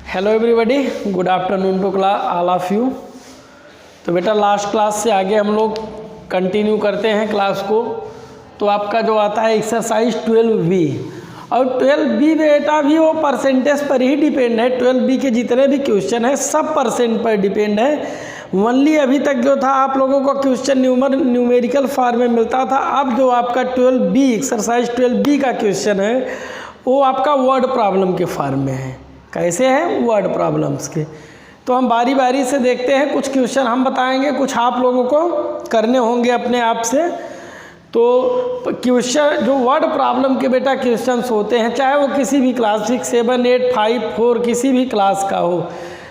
Hello everybody, good afternoon to class all of you. तो बेटा last class से आगे हम लोग कंटिन्यू करते हैं क्लास को। तो आपका जो आता है एक्सरसाइज 12B, और 12B बेटा भी वो परसेंटेज पर ही डिपेंड है। 12B के जितने भी क्वेश्चन है सब परसेंट पर डिपेंड है। ओनली अभी तक जो था आप लोगों को क्वेश्चन न्यूमेरिकल फॉर्म में मिलता था। अब जो आपका 12B एक्सरसाइज 12B का क्वेश्चन है वो आपका वर्ड प्रॉब्लम के फॉर्म में है। कैसे हैं वर्ड प्रॉब्लम्स के, तो हम बारी बारी से देखते हैं। कुछ क्वेश्चन हम बताएंगे, कुछ आप लोगों को करने होंगे अपने आप से। तो क्वेश्चन जो वर्ड प्रॉब्लम के बेटा क्वेश्चंस होते हैं, चाहे वो किसी भी क्लास 6, 7, 8, 5, 4 किसी भी क्लास का हो,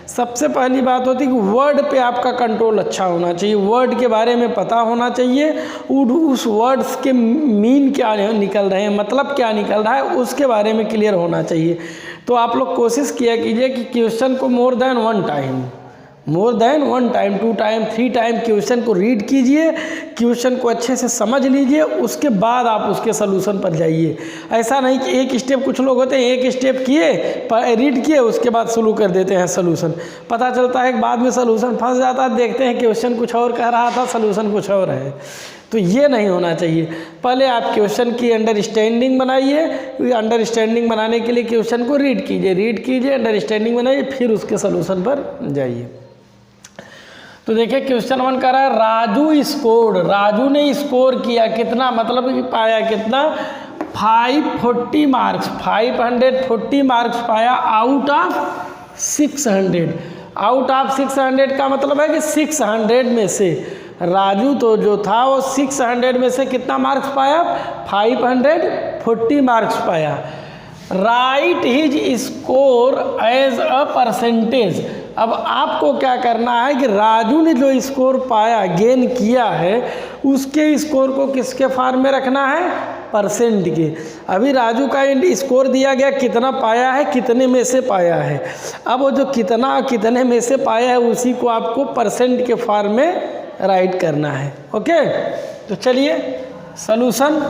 सबसे पहली बात होती है कि वर्ड पे आपका कंट्रोल अच्छा होना चाहिए। वर्ड के बारे में पता होना चाहिए, उस वर्ड्स के मीन क्या निकल रहे हैं, मतलब क्या निकल रहा है, उसके बारे में क्लियर होना चाहिए। तो आप लोग कोशिश किया कीजिए कि क्वेश्चन को more than one time, 2 time 3 time question को रीड कीजिए, क्वेश्चन को अच्छे से समझ लीजिए, उसके बाद आप उसके सलूशन पर जाइए। ऐसा नहीं कि एक स्टेप, कुछ लोग होते हैं एक स्टेप किए, रीड किए, उसके बाद शुरू कर देते हैं सलूशन। पता चलता है कि बाद में सलूशन फंस जाता है, देखते हैं क्वेश्चन कुछ और कह रहा था, सलूशन कुछ और है। तो ये नहीं होना चाहिए। पहले आप क्वेश्चन की अंडरस्टैंडिंग बनाइए, अंडरस्टैंडिंग बनाने के लिए क्वेश्चन को रीड कीजिए, अंडरस्टैंडिंग बनाइए, फिर उसके सलूशन पर जाइए। तो देखिए क्वेश्चन 1 कर रहा है राजू स्कोर्ड, राजू ने स्कोर किया कितना, मतलब कि पाया कितना, 540 मार्क्स, 540 मार्क्स पाया आउट ऑफ 600। आउट ऑफ 600 का मतलब है कि 600 में से राजू तो जो था वो 600 में से कितना मार्क्स पाया, 540 मार्क्स पाया। Write his score as a percentage. अब आपको क्या करना है कि राजू ने जो स्कोर पाया, गेन किया है, उसके स्कोर को किसके फॉर्म में रखना है, परसेंट के। अभी राजू का स्कोर दिया गया कितना पाया है, कितने में से पाया है। अब वो जो कितने में से पाया है उसी को आपको परसेंट के फॉर्म में राइट करना है। ओके, तो चलिए solution.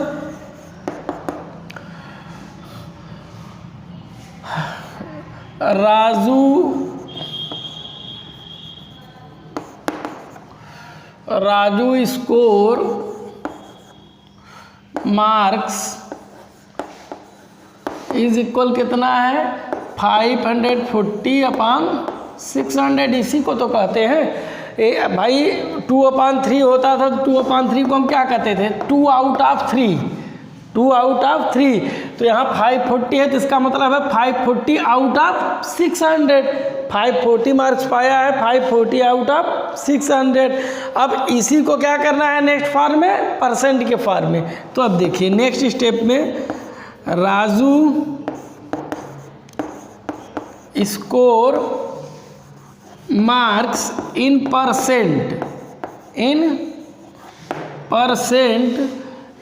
Raju score marks is equal कितना है, 540 अपॉन 600। इसी को तो कहते हैं भाई 2/3 होता था, तो 2/3 को हम क्या कहते थे, 2 आउट ऑफ 3। तो यहाँ 540 है, तो इसका मतलब है 540 आउट ऑफ 600। 540 मार्क्स पाया है, 540 आउट ऑफ 600। अब इसी को क्या करना है नेक्स्ट फॉर्म में, परसेंट के फॉर्म में। तो अब देखिए नेक्स्ट स्टेप में Raju score marks in percent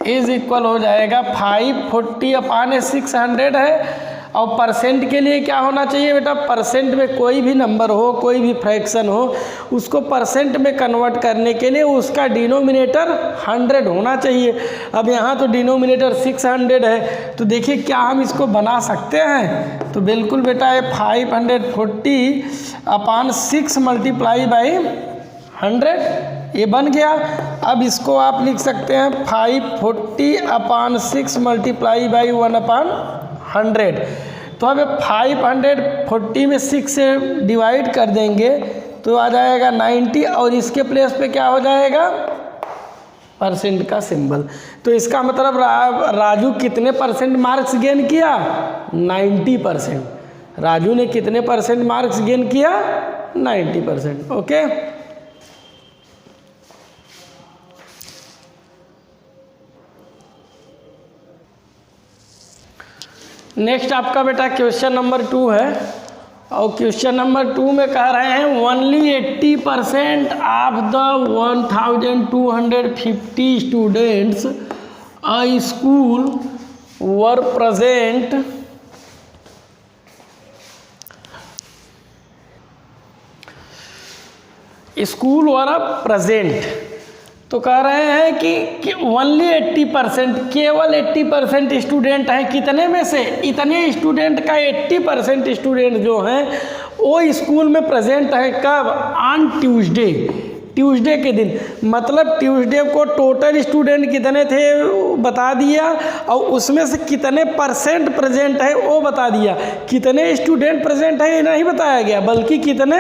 is equal हो जाएगा 540 अपॉन 600 है। और परसेंट के लिए क्या होना चाहिए बेटा, परसेंट में कोई भी नंबर हो, कोई भी फ्रैक्शन हो, उसको परसेंट में कन्वर्ट करने के लिए उसका डिनोमिनेटर 100 होना चाहिए। अब यहाँ तो डिनोमिनेटर 600 है, तो देखिए क्या हम इसको बना सकते हैं। तो बिल्कुल बेटा ये 540 अपॉन 6 मल्टीप्लाई बाई 100 ये बन गया। अब इसको आप लिख सकते हैं 540 अपॉन 6 मल्टीप्लाई बाई 1/100। तो अब 540 में 6 से डिवाइड कर देंगे तो आ जाएगा 90, और इसके प्लेस पे क्या हो जाएगा, परसेंट का सिंबल। तो इसका मतलब राजू कितने परसेंट मार्क्स गेन किया, 90%। राजू ने कितने परसेंट मार्क्स गेन किया, 90%। ओके, नेक्स्ट आपका बेटा क्वेश्चन नंबर 2 है। और क्वेश्चन नंबर 2 में कह रहे हैं only 80% of the 1250 students a school were present तो कह रहे हैं कि ओनली 80%, केवल 80% स्टूडेंट हैं। कितने में से, इतने स्टूडेंट का 80% स्टूडेंट जो हैं वो स्कूल में प्रेजेंट है कब? ऑन ट्यूसडे, ट्यूसडे के दिन। मतलब ट्यूसडे को टोटल स्टूडेंट कितने थे बता दिया, और उसमें से कितने परसेंट प्रेजेंट है वो बता दिया। कितने स्टूडेंट प्रेजेंट है ये नहीं बताया गया, बल्कि कितने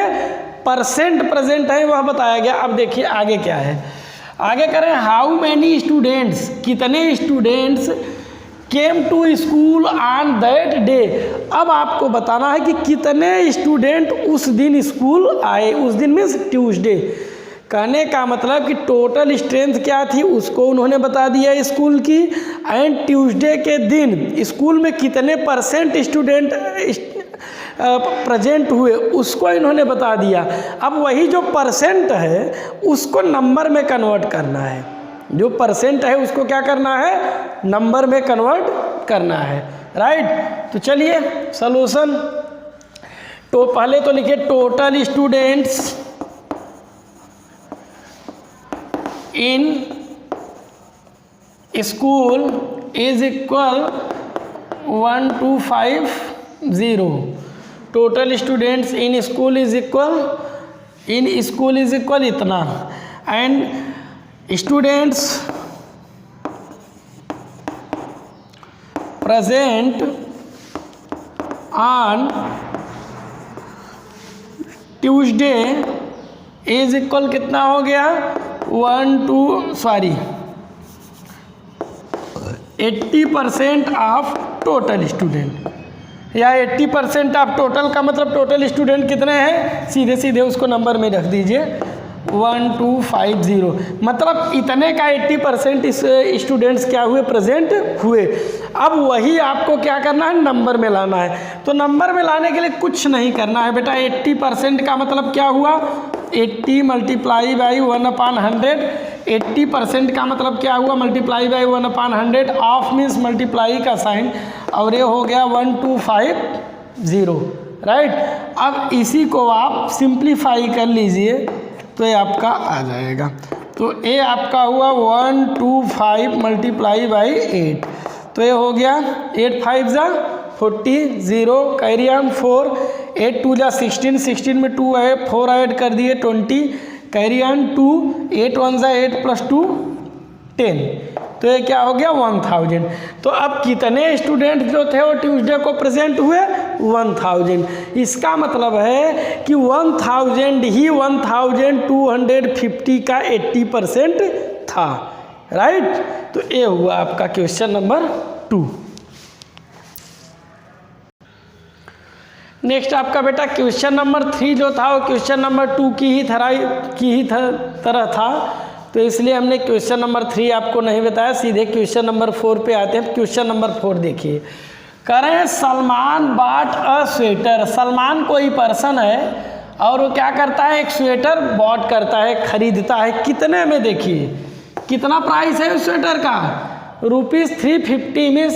परसेंट प्रेजेंट है वह बताया गया। अब देखिए आगे क्या है, आगे करें हाउ मैनी स्टूडेंट्स, कितने students came to school on that day. अब आपको बताना है कि कितने स्टूडेंट उस दिन स्कूल आए, उस दिन मीन्स ट्यूसडे। कहने का मतलब कि टोटल स्ट्रेंथ क्या थी उसको उन्होंने बता दिया स्कूल की, एंड ट्यूसडे के दिन स्कूल में कितने परसेंट स्टूडेंट प्रेजेंट हुए उसको इन्होंने बता दिया। अब वही जो परसेंट है उसको नंबर में कन्वर्ट करना है, जो परसेंट है उसको क्या करना है? नंबर में कन्वर्ट करना है, राइट। तो चलिए सॉल्यूशन, तो पहले तो लिखिए total students in school is equal 1250। Total students in school is equal इतना, and students present on Tuesday is equal कितना हो गया? 80% ऑफ टोटल स्टूडेंट, या 80% ऑफ टोटल का मतलब टोटल स्टूडेंट कितने हैं? सीधे सीधे उसको नंबर में रख दीजिए 1250। मतलब इतने का 80% इस स्टूडेंट्स क्या हुए? प्रेजेंट हुए। अब वही आपको क्या करना है? नंबर में लाना है। तो नंबर में लाने के लिए कुछ नहीं करना है बेटा। 80% का मतलब क्या हुआ? 80 मल्टीप्लाई बाई 1/100। 80% का मतलब क्या हुआ? Multiply by 1/100। Of means multiply का साइन, और ये हो गया 1250, राइट। अब इसी को आप सिंप्लीफाई कर लीजिए तो ये आपका आ जाएगा। तो ये आपका हुआ 125 मल्टीप्लाई बाई 8, तो ये हो गया 8 5 जा 40, 0 कैरी ऑन 4, 8 2 जा 16, 16 में 2 है, 4 ऐड कर दिए 20, कैरी ऑन 2, 8 1 जा 8 प्लस 2 10, तो ये क्या हो गया? 1000। तो अब कितने स्टूडेंट जो थे वो ट्यूसडे को प्रेजेंट हुए? 1000। इसका मतलब है कि 1000 ही 1250 का 80% था, राइट। तो ये हुआ आपका क्वेश्चन नंबर 2। नेक्स्ट आपका बेटा क्वेश्चन नंबर 3 जो था वो क्वेश्चन नंबर 2 की ही तरह था, तो इसलिए हमने क्वेश्चन नंबर 3 आपको नहीं बताया। सीधे क्वेश्चन नंबर 4 पे आते हैं। क्वेश्चन नंबर 4 देखिए, कह रहे हैं Salman bought a sweater. Salman कोई पर्सन है और वो क्या करता है? एक स्वेटर बॉट करता है, खरीदता है। कितने में? देखिए कितना प्राइस है उस स्वेटर का? ₹350 मीन्स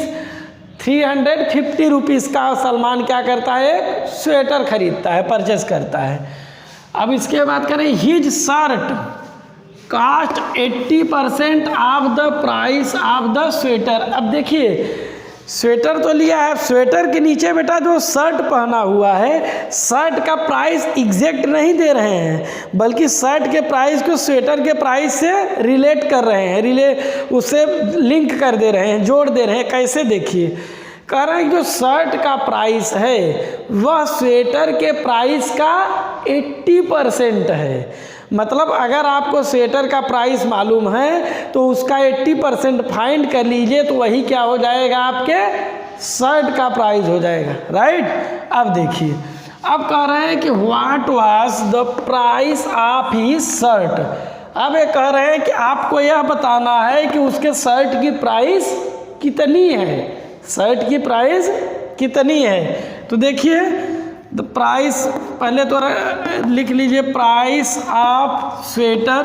350 रुपीज़ का सलमान क्या करता है? एक स्वेटर खरीदता है, परचेस करता है। अब इसके बाद करें his shirt cost 80% of the price of the sweater. अब देखिए स्वेटर तो लिया है, स्वेटर के नीचे बेटा जो शर्ट पहना हुआ है, शर्ट का प्राइस एग्जैक्ट नहीं दे रहे हैं, बल्कि शर्ट के प्राइस को स्वेटर के प्राइस से रिलेट कर रहे हैं, उससे लिंक कर दे रहे हैं, जोड़ दे रहे हैं। कैसे? देखिए कह रहे हैं जो शर्ट का प्राइस है वह स्वेटर के प्राइस का 80% है। मतलब अगर आपको स्वेटर का प्राइस मालूम है तो उसका 80% फाइंड कर लीजिए, तो वही क्या हो जाएगा? आपके शर्ट का प्राइस हो जाएगा, राइट। अब देखिए, अब कह रहे हैं कि what was the price of his shirt. अब ये कह रहे हैं कि आपको यह बताना है कि उसके शर्ट की प्राइस कितनी है, शर्ट की प्राइस कितनी है। तो देखिए द प्राइस पहले तो लिख लीजिए, price of sweater,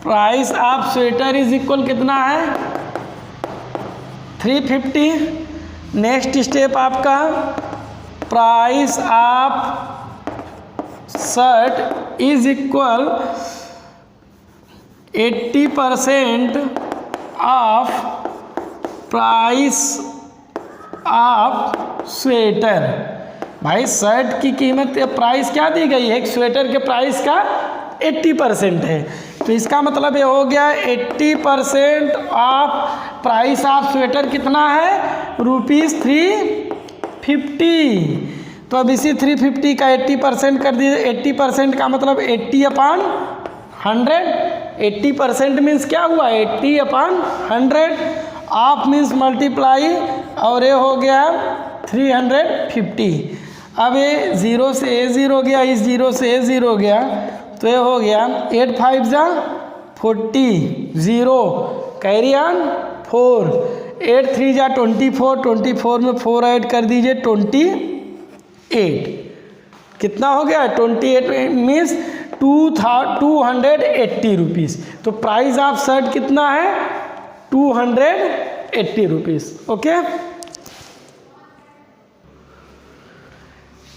price of sweater is equal कितना है? 350। नेक्स्ट स्टेप आपका price of shirt is equal 80% of price of sweater. भाई शर्ट की कीमत प्राइस क्या दी गई है, एक स्वेटर के प्राइस का 80% है, तो इसका मतलब ये हो गया 80% ऑफ प्राइस ऑफ स्वेटर कितना है, ₹350। तो अब इसी 350 का 80% कर दीजिए। 80% का मतलब 80/100। 80% मीन्स क्या हुआ, 80/100। ऑफ मीन्स मल्टीप्लाई, और ये हो गया 350। अब ये 0 से ये 0 गया, इस 0 से ये 0 गया, तो ये हो गया 8 5 जा 40, 0 कैरी ऑन 4, 8 3 जा 24, 24 में 4 ऐड कर दीजिए 28। कितना हो गया, 28 मीन्स 280 रुपीज़। तो प्राइस ऑफ शर्ट कितना है, 280 रुपीज़। ओके,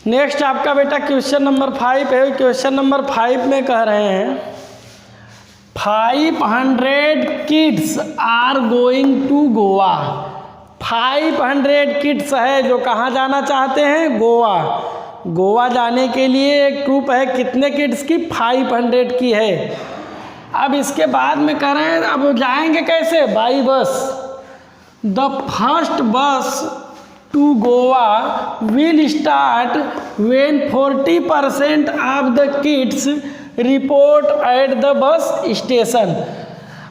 नेक्स्ट आपका बेटा क्वेश्चन नंबर 5 है। क्वेश्चन नंबर 5 में कह रहे हैं 500 kids are going to Goa. 500 kids है जो कहाँ जाना चाहते हैं, गोवा। गोवा जाने के लिए एक ट्रूप है, कितने किड्स की, 500 की है। अब इसके बाद में कह रहे हैं अब जाएंगे कैसे, by bus. The first bus to Goa will start when 40% of the kids report at the bus station.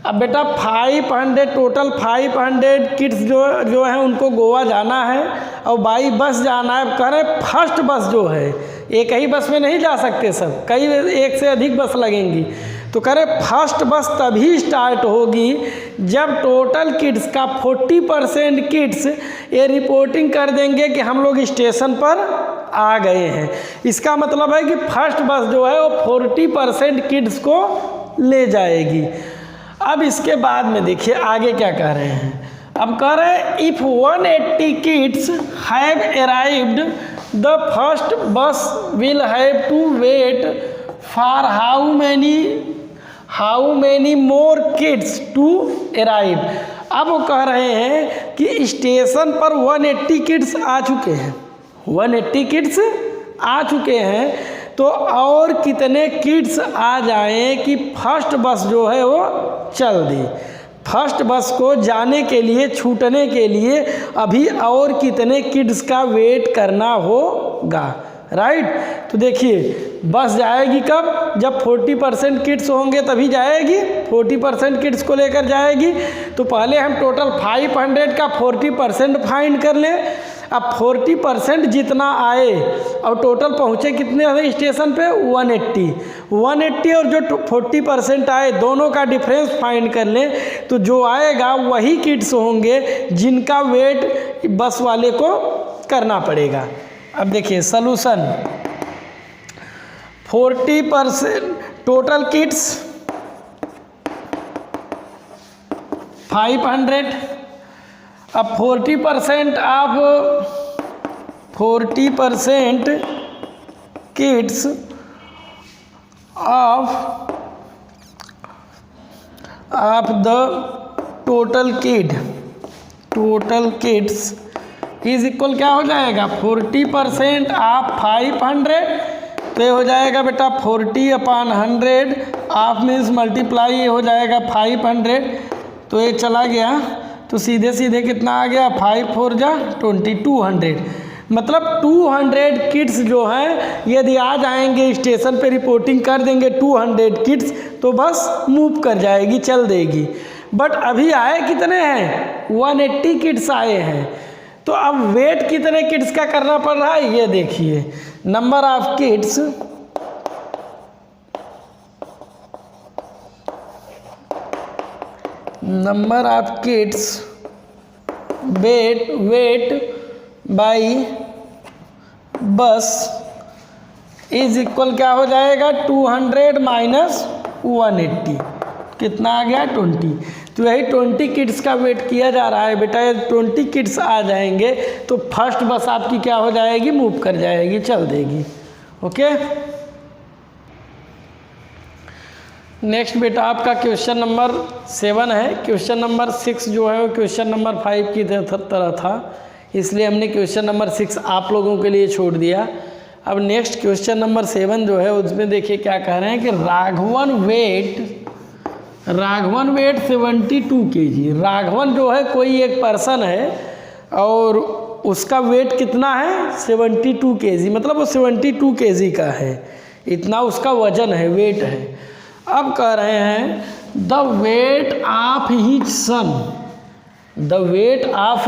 अब बेटा 500 टोटल 500 किड्स जो है उनको गोवा जाना है और बाई बस जाना है। कह रहे फर्स्ट बस जो है, एक ही बस में नहीं जा सकते सब, कई एक से अधिक बस लगेंगी। तो कह रहे फर्स्ट बस तभी स्टार्ट होगी जब टोटल किड्स का 40% किड्स ये रिपोर्टिंग कर देंगे कि हम लोग स्टेशन पर आ गए हैं। इसका मतलब है कि फर्स्ट बस जो है वो 40% किड्स को ले जाएगी। अब इसके बाद में देखिए आगे क्या कह रहे हैं। अब कह रहे हैं if 180 kids have arrived the first bus will have to wait for how many more kids to arrive. अब वो कह रहे हैं कि स्टेशन पर 180 किड्स आ चुके हैं, 180 किड्स आ चुके हैं, तो और कितने किड्स आ जाएं कि फर्स्ट बस जो है वो चल दी। फर्स्ट बस को जाने के लिए, छूटने के लिए अभी और कितने किड्स का वेट करना होगा, राइट। तो देखिए बस जाएगी कब, जब 40% किड्स होंगे तभी जाएगी, 40% किड्स को लेकर जाएगी। तो पहले हम टोटल 500 का 40% फाइंड कर लें। अब 40% जितना आए और टोटल पहुँचे कितने स्टेशन पे, 180 और जो 40% आए दोनों का डिफरेंस फाइंड कर लें। तो जो आएगा वही किड्स होंगे जिनका वेट बस वाले को करना पड़ेगा। अब देखिए सलूशन, 40% टोटल किड्स 500। अब 40% of 40% kids of the total kids is equal क्या हो जाएगा, 40% ऑफ 500। तो ये हो जाएगा बेटा 40/100 ऑफ मीन्स मल्टीप्लाई, ये हो जाएगा 500। तो ये चला गया तो सीधे सीधे कितना आ गया, 5 4 जा 20, 200। मतलब 200 किड्स जो हैं यदि आ जाएंगे स्टेशन पे रिपोर्टिंग कर देंगे 200 किड्स, तो बस मूव कर जाएगी, चल देगी। बट अभी आए कितने हैं, 180 किड्स आए हैं। तो अब वेट कितने किड्स का करना पड़ रहा है, ये देखिए। Number of kids weight by bus is equal क्या हो जाएगा, 200 माइनस 180, कितना आ गया, 20। तो यही 20 किड्स का वेट किया जा रहा है बेटा। ये 20 किड्स आ जाएंगे तो फर्स्ट बस आपकी क्या हो जाएगी, मूव कर जाएगी, चल देगी। ओके, नेक्स्ट बेटा आपका क्वेश्चन नंबर 7 है। क्वेश्चन नंबर 6 जो है वो क्वेश्चन नंबर 5 की तरह था। इसलिए हमने क्वेश्चन नंबर 6 आप लोगों के लिए छोड़ दिया। अब नेक्स्ट क्वेश्चन नंबर 7 जो है उसमें देखिए क्या कह रहे हैं कि राघवन वेट 72 kg। राघवन जो है कोई एक पर्सन है और उसका वेट कितना है 72 kg, मतलब वो 72 kg का है, इतना उसका वजन है, वेट है। अब कह रहे हैं the weight of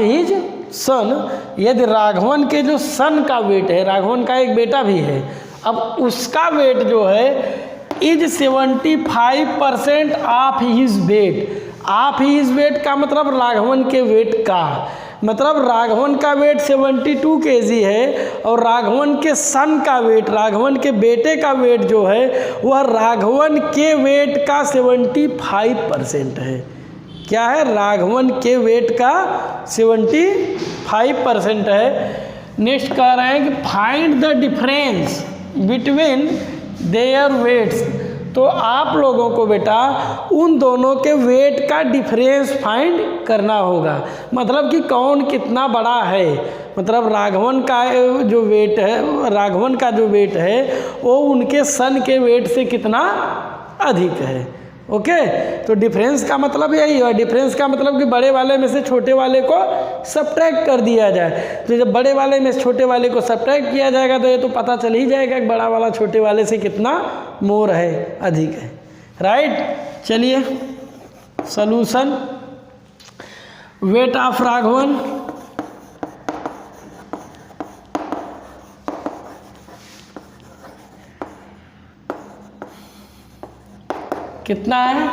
his son, यदि राघवन के जो सन का वेट है, राघवन का एक बेटा भी है, अब उसका वेट जो है is 75% of his weight. Of his weight का मतलब राघवन के वेट का, मतलब राघवन का वेट 72 kg है और राघवन के सन का वेट, राघवन के बेटे का वेट जो है वह राघवन के वेट का 75% है। क्या है? राघवन के वेट का 75% है। नेक्स्ट कह रहे हैं कि find the difference between their weights. तो आप लोगों को बेटा उन दोनों के वेट का डिफरेंस फाइंड करना होगा, मतलब कि कौन कितना बड़ा है। मतलब राघवन का जो वेट है, राघवन का जो वेट है वो उनके सन के वेट से कितना अधिक है। ओके, तो डिफरेंस का मतलब यही है। डिफरेंस का मतलब कि बड़े वाले में से छोटे वाले को सब्ट्रैक्ट कर दिया जाए। तो जब बड़े वाले में से छोटे वाले को सब्ट्रैक्ट किया जाएगा तो ये तो पता चल ही जाएगा कि बड़ा वाला छोटे वाले से कितना मोर है, अधिक है। राइट, चलिए सॉल्यूशन। वेट ऑफ राघवन कितना है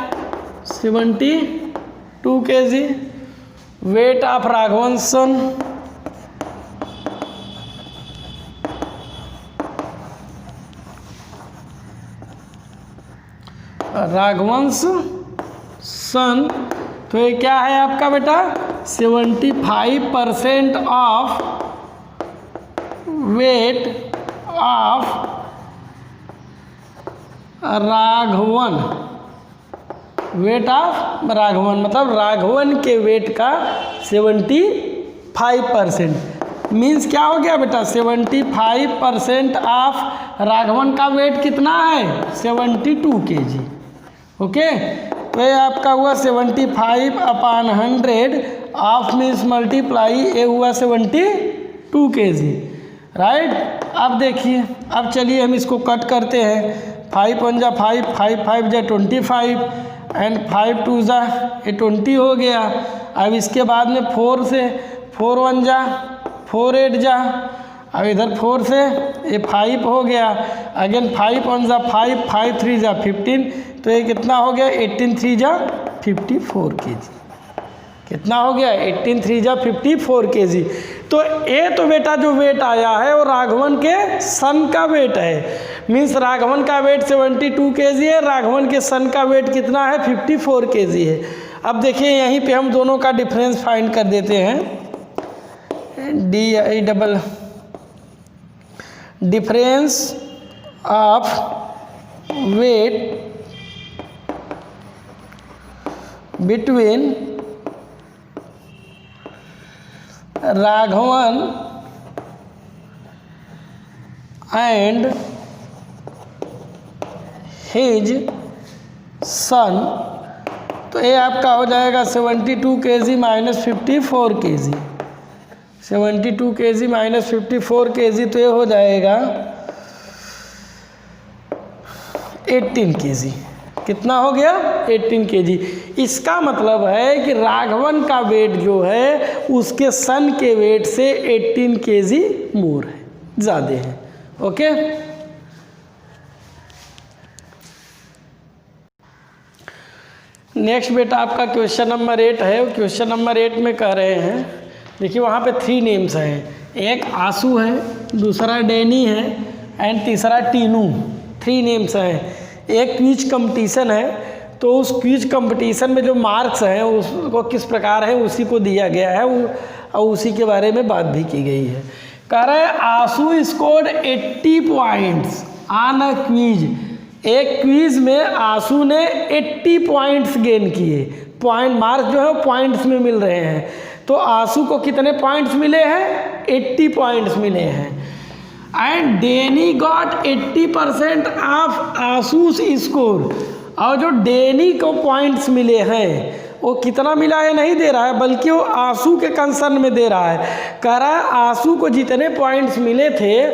72 kg। वेट ऑफ राघवन सन राघवंश सन, तो ये क्या है आपका बेटा 75% of weight of Raghavan. Weight of Raghavan मतलब राघवन के वेट का 75%। मीन्स क्या हो गया बेटा 75% ऑफ राघवन का वेट कितना है 72 kg। ओके, तो ये आपका हुआ 75/100 ऑफ मीन्स मल्टीप्लाई, ये हुआ 72 kg। राइट, अब देखिए, अब चलिए हम इसको कट करते हैं। 5 1 जा 5, 5 5 जा 25 एंड 5 2 जा ये 20 हो गया। अब इसके बाद में 4 से 4 1 जा 4 8 जा, अब इधर 4 से ये 5 हो गया। अगेन 5 1 जा 5, 5 3 जा 15, तो ये कितना हो गया 18 3 जा 54 kg। कितना हो गया 18 3 जा 54 kg। तो ये तो बेटा जो वेट आया है वो राघवन के सन का वेट है। मीन्स राघवन का वेट 72 kg है, राघवन के सन का वेट कितना है 54 kg है। अब देखिए यहीं पे हम दोनों का डिफरेंस फाइंड कर देते हैं। Difference of weight between Raghavan and his son, तो ये आपका हो जाएगा 72 kg minus 54 kg। 72 kg minus 54 kg, तो ये हो जाएगा 18 kg। कितना हो गया 18 kg। इसका मतलब है कि राघवन का वेट जो है उसके सन के वेट से 18 kg मोर है, ज़्यादा है। ओके, नेक्स्ट बेटा आपका क्वेश्चन नंबर 8 है। क्वेश्चन नंबर 8 में कह रहे हैं, देखिए वहाँ पे 3 नेम्स हैं, एक आंसू है, दूसरा डैनी है एंड तीसरा टीनू। 3 नेम्स हैं। एक क्विज कंपटीशन है, तो उस क्विज कंपटीशन में जो मार्क्स हैं उसको किस प्रकार है उसी को दिया गया है और उसी के बारे में बात भी की गई है। कह रहे हैं आंसू scored 80 points on a quiz. एक क्विज में आंसू ने 80 पॉइंट्स गेन किए। पॉइंट मार्क्स जो है पॉइंट्स में मिल रहे हैं। तो आंसू को कितने पॉइंट्स मिले हैं? 80 पॉइंट्स मिले हैं। And Danny got 80% of Anshu's score. और जो डेनी को पॉइंट्स मिले हैं वो कितना मिला है नहीं दे रहा है, बल्कि वो आंसू के कंसर्न में दे रहा है। कह रहा है आंसू को जितने पॉइंट्स मिले थे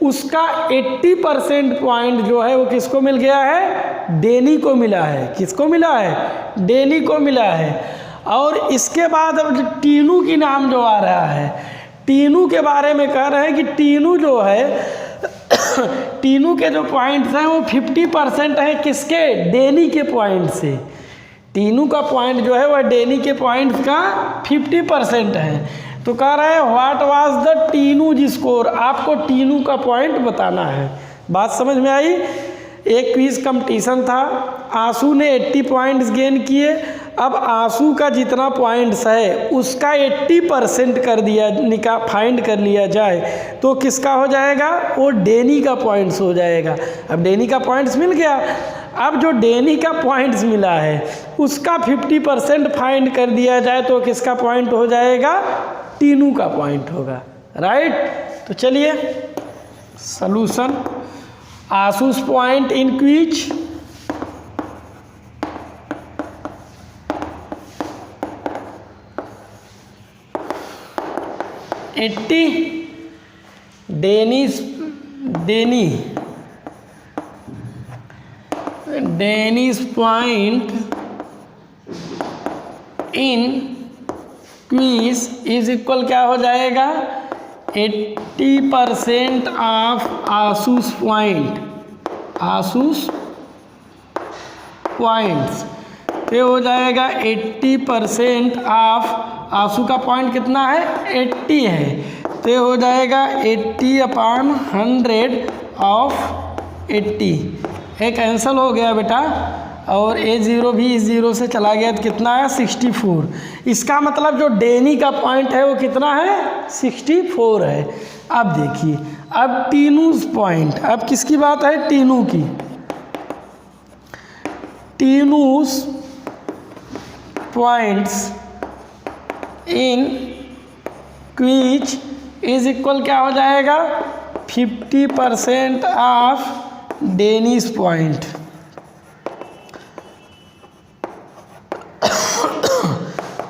उसका 80% पॉइंट जो है वो किसको मिल गया है? डेनी को मिला है। किसको मिला है? डेनी को मिला है। और इसके बाद अब टीनू की नाम जो आ रहा है, टीनू के बारे में कह रहे हैं कि टीनू जो है टीनू के जो पॉइंट्स हैं वो 50% है किसके? डेनी के पॉइंट से। टीनू का पॉइंट जो है वह डेनी के पॉइंट्स का 50% है। तो कह रहा है what was the Tinu score, आपको टीनू का पॉइंट बताना है। बात समझ में आई? एक क्विज कंपटीशन था, आंसू ने 80 पॉइंट्स गेन किए। अब आंसू का जितना पॉइंट्स है उसका 80% कर दिया फाइंड कर लिया जाए तो किसका हो जाएगा? वो डेनी का पॉइंट्स हो जाएगा। अब डेनी का पॉइंट्स मिल गया। अब जो डेनी का पॉइंट्स मिला है उसका 50% फाइंड कर दिया जाए तो किसका पॉइंट हो जाएगा? टीनू का पॉइंट होगा। राइट? तो चलिए solution, Anshu's point in quiz. Danny's point in quiz is equal क्या हो जाएगा? 80% of Anshu's point, Anshu's points. ये हो जाएगा 80% ऑफ, आंसू का पॉइंट कितना है? 80 है। तो ये हो जाएगा 80/100 ऑफ 80। ये कैंसिल हो गया बेटा, और A0 भी इस 0 से चला गया तो कितना है? 64। इसका मतलब जो डेनी का पॉइंट है वो कितना है? 64 है। अब देखिए, अब टीनूज पॉइंट, अब किसकी बात है? टीनू की। Tinu's points in quiz is equal क्या हो जाएगा? 50% ऑफ डेनीज पॉइंट।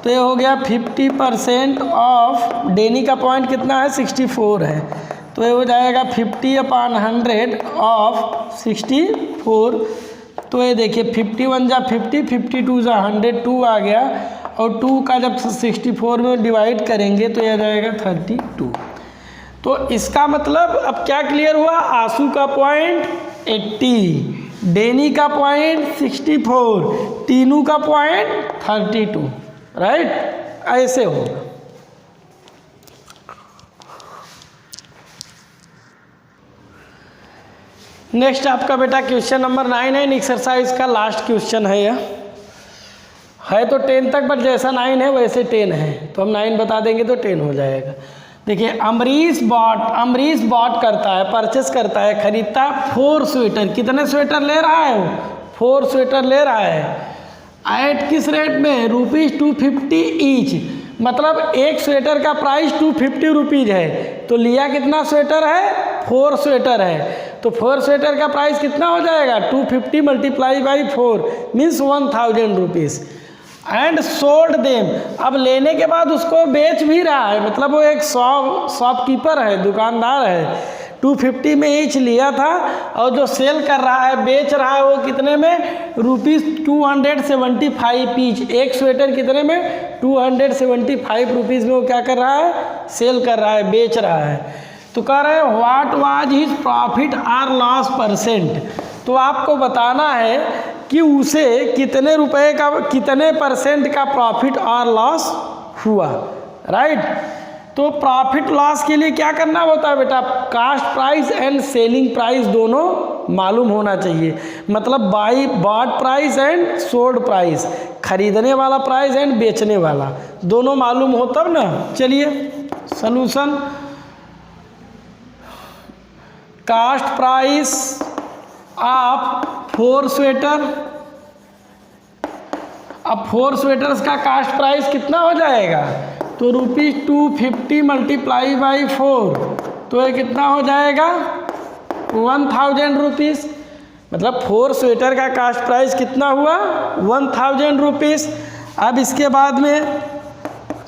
तो ये हो गया 50% ऑफ, डेनी का पॉइंट कितना है? 64 है। तो ये हो जाएगा 50/100 ऑफ 64। तो ये देखिए 51 जा 50, 52 जा 100, 2 आ गया, और 2 का जब 64 में डिवाइड करेंगे तो यह जाएगा 32। तो इसका मतलब अब क्या क्लियर हुआ? आंसू का पॉइंट 80, डेनी का पॉइंट 64, टीनू का पॉइंट 32। राइट? ऐसे होगा। नेक्स्ट आपका बेटा क्वेश्चन नंबर 9 है, एक्सरसाइज का लास्ट क्वेश्चन है। यह है तो 10 तक, बट जैसा 9 है वैसे 10 है, तो हम 9 बता देंगे तो 10 हो जाएगा। देखिए, अमरीश बॉट करता है, परचेस करता है, खरीदता है 4 स्वेटर। कितने स्वेटर ले रहा है वो? 4 स्वेटर ले रहा है। एट किस रेट में? ₹250 ईच। मतलब एक स्वेटर का प्राइस 250 रुपीज़ है। तो लिया कितना स्वेटर है? 4 स्वेटर है। तो 4 स्वेटर का प्राइस कितना हो जाएगा? 250 multiply by 4 means 1000 rupees. And sold them, अब लेने के बाद उसको बेच भी रहा है, मतलब वो एक शॉपकीपर है, दुकानदार है। 250 में ईच लिया था, और जो सेल कर रहा है, बेच रहा है, वो कितने में? ₹275 ईच। एक स्वेटर कितने में? 275 रुपीज़ में वो क्या कर रहा है? सेल कर रहा है, बेच रहा है। तो कह रहे हैं what was his profit or loss percent. तो आपको बताना है कि उसे कितने रुपए का, कितने % का प्रॉफिट और लॉस हुआ। राइट? तो प्रॉफिट लॉस के लिए क्या करना होता है बेटा? Cost price and selling price दोनों मालूम होना चाहिए। मतलब bought price and sold price, खरीदने वाला प्राइस एंड बेचने वाला, दोनों मालूम हो तब ना। चलिए solution, cost price of 4 sweater. अब 4 स्वेटर्स का कास्ट प्राइस कितना हो जाएगा? तो ₹250 मल्टीप्लाई बाई 4, तो ये कितना हो जाएगा 1000 रुपीज़। मतलब 4 स्वेटर का कास्ट प्राइस कितना हुआ 1000 रुपीज़। अब इसके बाद में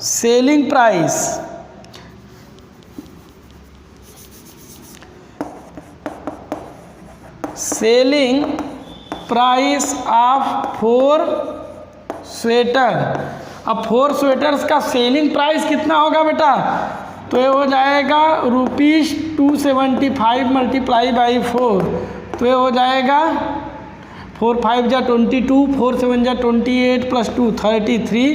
selling price, selling price of 4 sweater. अब 4 स्वेटर्स का सेलिंग प्राइस कितना होगा बेटा, तो ये हो जाएगा ₹275 मल्टीप्लाई बाई 4, तो ये हो जाएगा 4 5 जा 22, 4 7 जा 28 प्लस 2 33,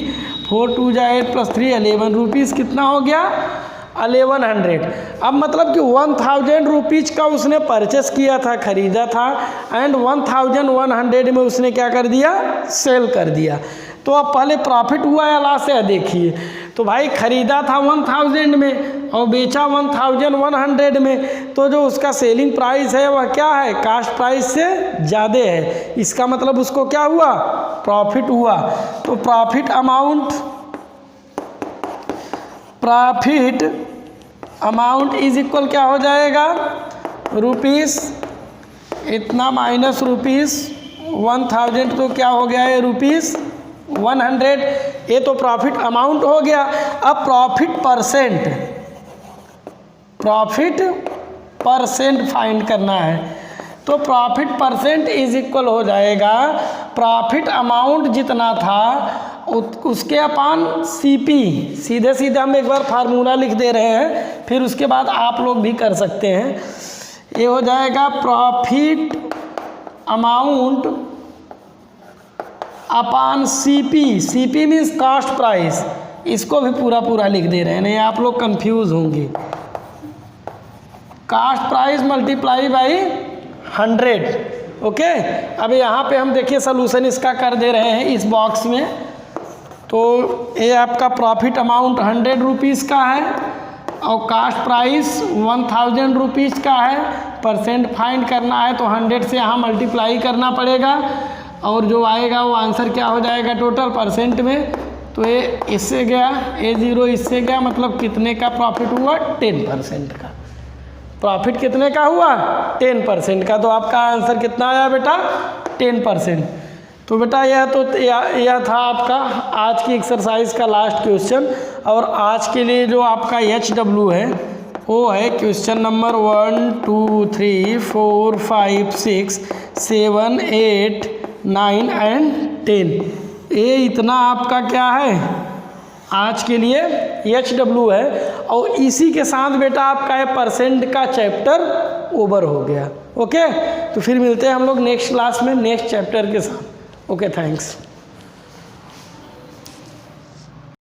4 2 जा 8 प्लस 3 11 रुपीज़। कितना हो गया 1100। अब मतलब कि 1000 रुपीज़ का उसने परचेस किया था, खरीदा था, एंड 1100 में उसने क्या कर दिया, सेल कर दिया। तो अब पहले प्रॉफिट हुआ या लॉस है देखिए। तो भाई खरीदा था 1000 में और बेचा 1100 में, तो जो उसका सेलिंग प्राइस है वह क्या है, कास्ट प्राइस से ज़्यादा है। इसका मतलब उसको क्या हुआ, प्रॉफिट हुआ। तो प्रॉफिट अमाउंट इज इक्वल क्या हो जाएगा, रुपीज़ इतना माइनस ₹1000, तो क्या हो गया है ₹100। ये तो प्रॉफिट अमाउंट हो गया। अब प्रॉफिट परसेंट फाइंड करना है। तो प्रॉफिट परसेंट इज इक्वल हो जाएगा प्रॉफिट अमाउंट जितना था उसके अपान सीपी। सीधे सीधे हम एक बार फार्मूला लिख दे रहे हैं, फिर उसके बाद आप लोग भी कर सकते हैं। ये हो जाएगा profit amount upon CP. CP means cost price. इसको भी पूरा लिख दे रहे हैं, नहीं आप लोग कंफ्यूज होंगे। Cost price multiply by 100। Okay, अब यहाँ पे हम देखिए सलूशन इसका कर दे रहे हैं इस बॉक्स में। तो ये आपका प्रॉफिट अमाउंट 100 रुपीज़ का है और कास्ट प्राइस 1000 रुपीज़ का है। परसेंट फाइंड करना है तो 100 से यहाँ मल्टीप्लाई करना पड़ेगा और जो आएगा वो आंसर क्या हो जाएगा टोटल परसेंट में। तो ये इससे गया, A0 इससे गया, मतलब कितने का प्रॉफिट हुआ 10% का। प्रॉफिट कितने का हुआ 10% का। तो आपका आंसर कितना आया बेटा 10%। तो बेटा यह था आपका आज की एक्सरसाइज का लास्ट क्वेश्चन। और आज के लिए जो आपका HW है वो है क्वेश्चन नंबर 1 2 3 4 5 6 7 8 9 एंड 10। ये इतना आपका क्या है आज के लिए HW है। और इसी के साथ बेटा आपका ये परसेंट का चैप्टर ओवर हो गया। ओके, तो फिर मिलते हैं हम लोग नेक्स्ट क्लास में नेक्स्ट चैप्टर के साथ। Okay, thanks.